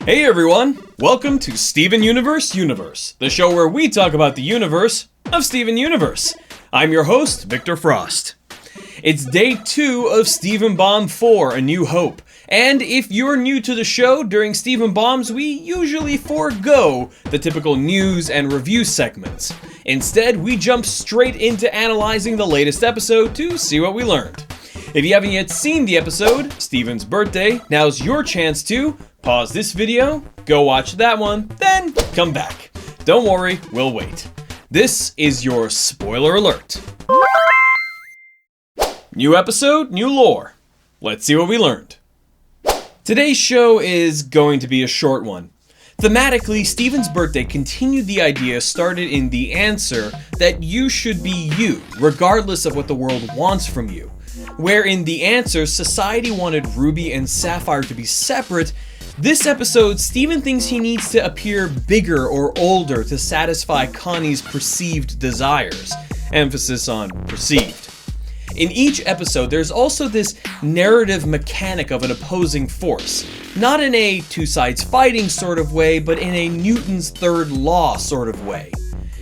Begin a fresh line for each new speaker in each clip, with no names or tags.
Hey everyone! Welcome to Steven Universe, the show where we talk about the universe of Steven Universe. I'm your host, Victor Frost. It's day 2 of Steven Bomb 4, A New Hope. And if you're new to the show, during Steven Bombs, we usually forego the typical news and review segments. Instead, we jump straight into analyzing the latest episode to see what we learned. If you haven't yet seen the episode, Steven's birthday, now's your chance to pause this video, go watch that one, then come back. Don't worry, we'll wait. This is your spoiler alert. New episode, new lore. Let's see what we learned. Today's show is going to be a short one. Thematically, Steven's birthday continued the idea started in The Answer that you should be you, regardless of what the world wants from you. Where in The Answer, society wanted Ruby and Sapphire to be separate, this episode, Steven thinks he needs to appear bigger or older to satisfy Connie's perceived desires. Emphasis on perceived. In each episode, there's also this narrative mechanic of an opposing force. Not in a two sides fighting sort of way, but in a Newton's third law sort of way.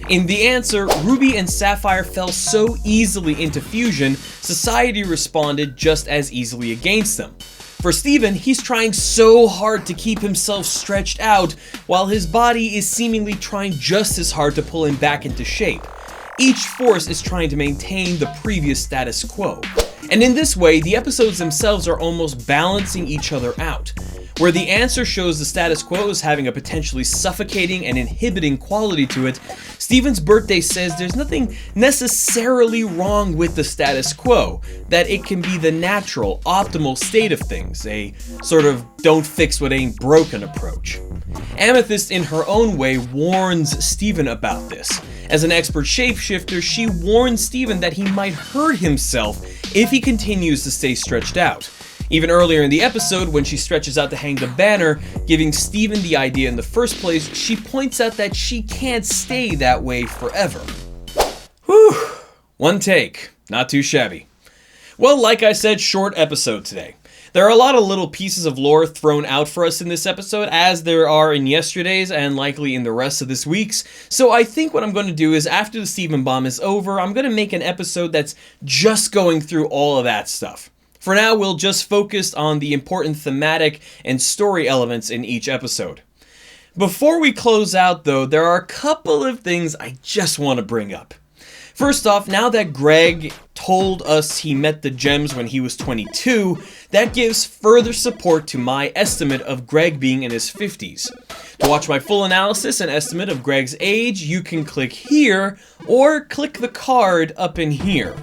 In The Answer, Ruby and Sapphire fell so easily into fusion, society responded just as easily against them. For Steven, he's trying so hard to keep himself stretched out, while his body is seemingly trying just as hard to pull him back into shape. Each force is trying to maintain the previous status quo. And in this way, the episodes themselves are almost balancing each other out. Where The Answer shows the status quo as having a potentially suffocating and inhibiting quality to it, Steven's birthday says there's nothing necessarily wrong with the status quo, that it can be the natural, optimal state of things, a sort of don't fix what ain't broken approach. Amethyst in her own way warns Steven about this. As an expert shapeshifter, she warns Steven that he might hurt himself if he continues to stay stretched out. Even earlier in the episode, when she stretches out to hang the banner, giving Steven the idea in the first place, she points out that she can't stay that way forever. Whew, one take, not too shabby. Well, like I said, short episode today. There are a lot of little pieces of lore thrown out for us in this episode, as there are in yesterday's and likely in the rest of this week's. So I think what I'm going to do is, after the Steven Bomb is over, I'm going to make an episode that's just going through all of that stuff. For now, we'll just focus on the important thematic and story elements in each episode. Before we close out, though, there are a couple of things I just want to bring up. First off, now that Greg told us he met the gems when he was 22, that gives further support to my estimate of Greg being in his 50s. To watch my full analysis and estimate of Greg's age, you can click here, or click the card up in here.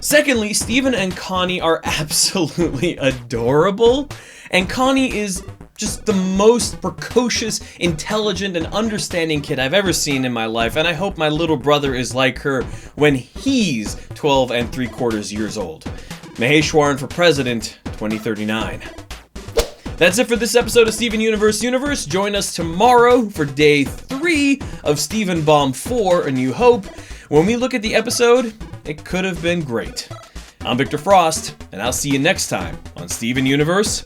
Secondly, Steven and Connie are absolutely adorable, and Connie is just the most precocious, intelligent, and understanding kid I've ever seen in my life, and I hope my little brother is like her when he's 12 3/4 years old. Maheshwaran for President, 2039. That's it for this episode of Steven Universe. Join us tomorrow for day 3 of Steven Bomb 4, A New Hope. When we look at the episode, it could have been great. I'm Victor Frost, and I'll see you next time on Steven Universe.